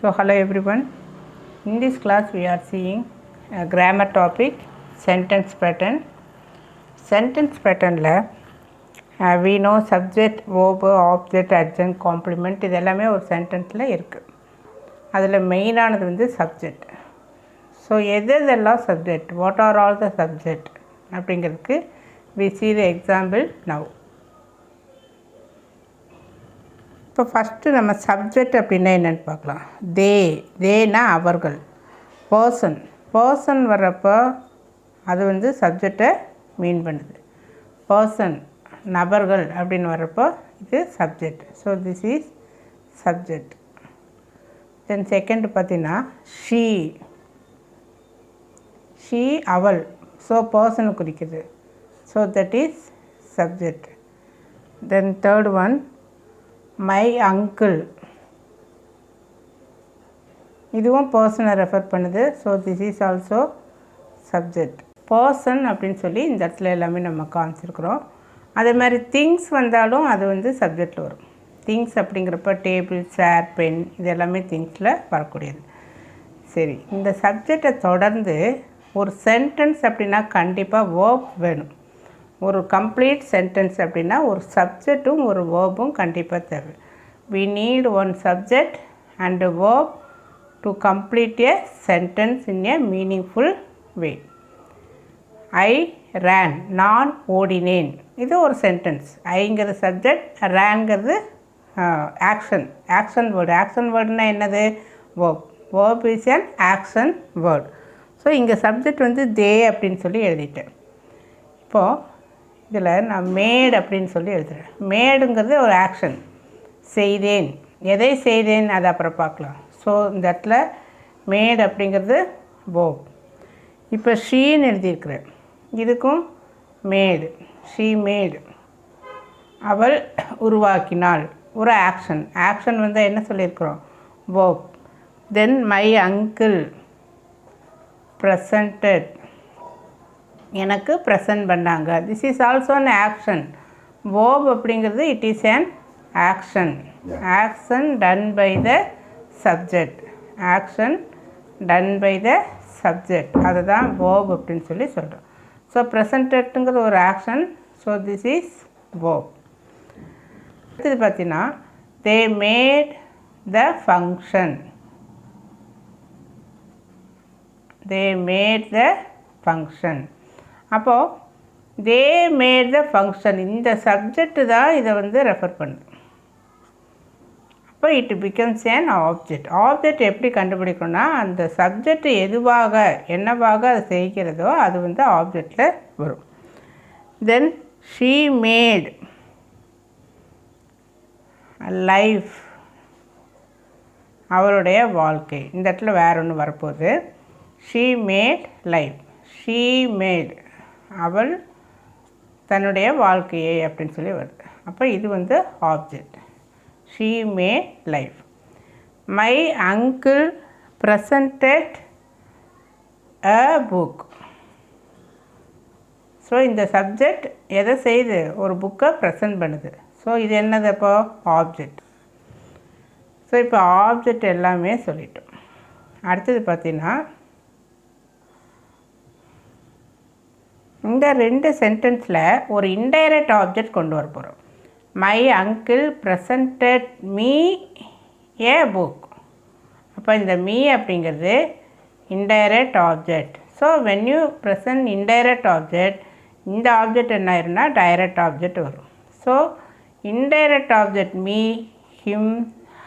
So hello everyone, in this class we are seeing a grammar topic, sentence pattern. Sentence pattern la we know subject, verb, object, adjunct, complement இது எல்லாமே ஒரு சென்டென்ஸில் இருக்குது. அதில் மெயினானது வந்து subject. So எதெல்லாம் subject, what are all the subject அப்படிங்கிறதுக்கு we see the example now. இப்போ first நம்ம சப்ஜெக்ட் அப்படின்னா என்னென்னு பார்க்கலாம். தேனா அவர்கள், பர்சன் வர்றப்போ அது வந்து சப்ஜெக்டை மீன் பண்ணுது. பர்சன் நபர்கள் அப்படின்னு வர்றப்போ இது subject. So this is subject. Then second பார்த்தீங்கன்னா ஷீ அவள், ஸோ பர்சனை குறிக்குது. So that is subject. Then third one my uncle, இதுவும் பர்சனை ரெஃபர் பண்ணுது. So this is also subject. Person அப்படின்னு சொல்லி இந்த இடத்துல எல்லாமே நம்ம காமிச்சிருக்கிறோம். அதே மாதிரி திங்ஸ் வந்தாலும் அது வந்து சப்ஜெக்டில் வரும். திங்ஸ் அப்படிங்கிறப்ப டேபிள், சேர், பென் இது எல்லாமே திங்ஸில் வரக்கூடியது. சரி, இந்த சப்ஜெக்டை தொடர்ந்து ஒரு சென்டென்ஸ் அப்படின்னா கண்டிப்பாக வேர்ப் வேணும். ஒரு கம்ப்ளீட் சென்டென்ஸ் அப்படின்னா ஒரு சப்ஜெக்டும் ஒரு வேர்பும் கண்டிப்பாக தேவை. we need one subject and a verb to complete a sentence in a meaningful way. I ran, நான் ஓடினேன், இது ஒரு சென்டென்ஸ். ஐங்கிறது சப்ஜெக்ட், ரேங்கிறது ஆக்ஷன் வேர்டுனா என்னது, verb is an action word. So இங்கே சப்ஜெக்ட் வந்து தே அப்படின்னு சொல்லி எழுதிட்டேன். இப்போது இதில் நான் மேட் அப்படின்னு சொல்லி எழுதுகிறேன். மேடுங்கிறது ஒரு ஆக்ஷன். செய்தேன், எதை செய்தேன் அதை அப்புறம் பார்க்கலாம். ஸோ இந்த இடத்துல மேட் அப்படிங்கிறது வேர்ப். இப்போ ஷீன்னு எழுதியிருக்கிறேன், இதுக்கும் மேடு, ஷீ மேடு. அவள் உருவாக்கினாள், ஒரு ஆக்ஷன் வந்து என்ன சொல்லியிருக்கிறோம், verb. Then my uncle presented, எனக்கு ப்ரெசன்ட் பண்ணாங்க. This is also an action. Verb அப்படிங்கிறது it is an action done by the subject. Action done by the subject, அதுதான் வேர்ப் அப்படின்னு சொல்லி சொல்கிறோம். ஸோ ப்ரெசன்டட்ங்கிறது ஒரு action. So this is verb. அடுத்தது பார்த்தீங்கன்னா தே மேட் த ஃபங்க்ஷன். அப்போது தே மேட் த ஃபங்க்ஷன், இந்த சப்ஜெக்டு தான் இதை வந்து ரெஃபர் பண்ணுது. அப்போ இட் பிகம்ஸ் ஏன் ஆப்ஜெக்ட் எப்படி கண்டுபிடிக்கணும்னா அந்த சப்ஜெக்ட் என்னவாக அது செய்கிறதோ அது வந்து ஆப்ஜெக்டில் வரும். தென் ஷீ மேட் லைஃப், அவருடைய வாழ்க்கை. இந்த இடத்துல வேற ஒன்று வரப்போகுது. She mat life, she mat அவள் தன்னுடைய வாழ்க்கையை அப்படின்னு சொல்லி வருது. அப்போ இது வந்து object. She mat life. My uncle presented a book. So இந்த சப்ஜெக்ட் எதை செய்யுது, ஒரு புக்கை ப்ரெசன்ட் பண்ணுது. ஸோ இது என்னது, அப்போ ஆப்ஜெக்ட். ஸோ இப்போ ஆப்ஜெக்ட் எல்லாமே சொல்லிட்டோம். அடுத்தது பார்த்தீங்கன்னா இந்த ரெண்டு சென்டென்ஸில் ஒரு இன்டைரக்ட் ஆப்ஜெக்ட் கொண்டு வர போகிறோம். My uncle presented me A book. அப்போ இந்த மீ அப்படிங்கிறது indirect object. So when you present indirect object, இந்த ஆப்ஜெக்ட் என்ன ஆயிருன்னா டைரக்ட் ஆப்ஜெக்ட் வரும். So indirect object me, him,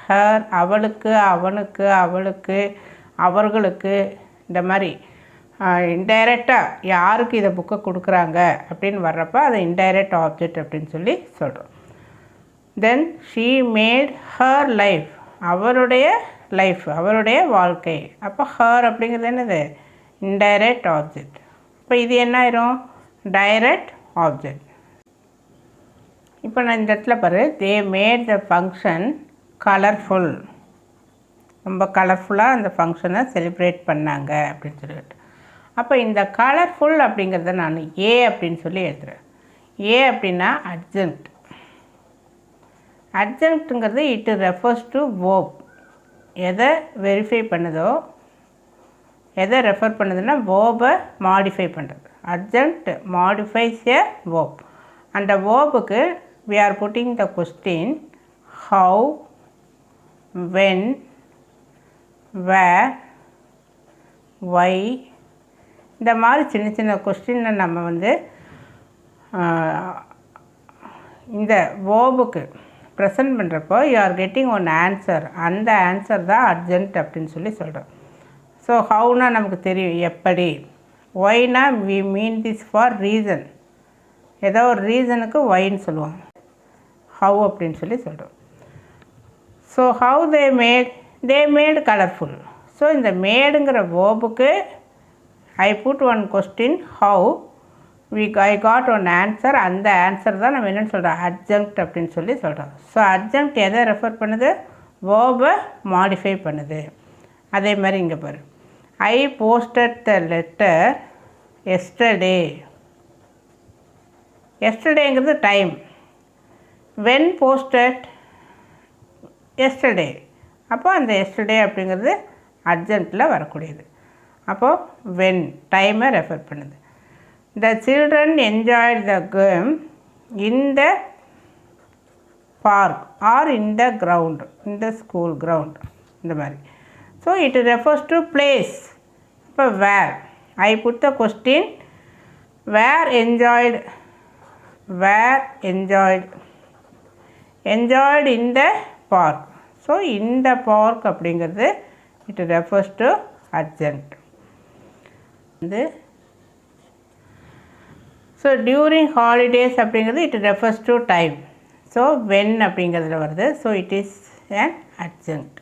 her, அவளுக்கு, அவனுக்கு, அவளுக்கு, அவர்களுக்கு, இந்த மாதிரி இன்டைரக்டாக யாருக்கு இதை புக்கை கொடுக்குறாங்க அப்படின்னு வர்றப்போ அதை இன்டைரக்ட் ஆப்ஜெக்ட் அப்படின்னு சொல்லி சொல்கிறோம். Then she mat her life, அவருடைய லைஃப், அவருடைய வாழ்க்கை. அப்போ ஹர் அப்படிங்கிறது என்னது, இன்டைரக்ட் ஆப்ஜெக்ட். இப்போ இது என்ன ஆயிரும், டைரக்ட் ஆப்ஜெக்ட். இப்போ நான் இந்த இடத்துல பாரு, தே மேட் த ஃபங்க்ஷன் கலர்ஃபுல், ரொம்ப கலர்ஃபுல்லாக அந்த ஃபங்க்ஷனை செலிப்ரேட் பண்ணாங்க அப்படின்னு சொல்லிட்டு. அப்போ இந்த கலர்ஃபுல் அப்படிங்கிறத நான் ஏ அப்படின்னு சொல்லி எழுதுகிறேன். ஏ அப்படின்னா அட்ஜங்க்ட். அட்ஜங்க்ட்டுங்கிறது இட் ரெஃபர்ஸ் டு வேர்ப். எதை வெரிஃபை பண்ணுதோ, எதை ரெஃபர் பண்ணுதுன்னா வேர்பை மாடிஃபை பண்ணுறது. Adjunct modifies a verb. அந்த வேர்புக்கு we are putting the question how, when, where, why. இந்த மாதிரி சின்ன சின்ன கொஸ்டினை நம்ம வந்து இந்த வேர்புக்கு ப்ரெசன்ட் பண்ணுறப்போ you are getting one answer. அந்த ஆன்சர் தான் அர்ஜென்ட் அப்படின்னு சொல்லி சொல்கிறோம். ஸோ ஹவுனா நமக்கு தெரியும் எப்படி. ஒய்னா we mean this for reason. ஏதோ ஒரு ரீசனுக்கு ஒய்ன்னு சொல்லுவோம். ஹவு அப்படின்னு சொல்லி சொல்கிறோம். So how they made colourful. So இந்த மேடுங்கிற வேர்புக்கு I put one question how, I got one answer. அந்த ஆன்சர் தான் நம்ம என்னென்னு சொல்கிறோம், அட்ஜங்க்ட் அப்படின்னு சொல்லி சொல்கிறோம். ஸோ அட்ஜங்க்ட் எதை ரெஃபர் பண்ணுது, வேர்பை மாடிஃபை பண்ணுது. அதே மாதிரி இங்கே பாரு, I posted the letter yesterday. எஸ்டர்டேங்கிறது டைம். When posted yesterday. அப்போ அந்த எஸ்டர்டே அப்படிங்கிறது அர்ஜென்ட்டில் வரக்கூடியது. அப்போது வென் டைமை ரெஃபர் பண்ணுது. The children enjoyed the game in the park or in the ground, in the school ground, இந்த மாதிரி. So it refers to place. இப்போ where, I put the question where enjoyed, where enjoyed in the park. So இந்த park அப்படிங்கிறது it refers to adjunct. வந்து so during holidays அப்படிங்கிறது it refers to time. So when அப்படிங்கிறதுல வருது. So it is an adjunct.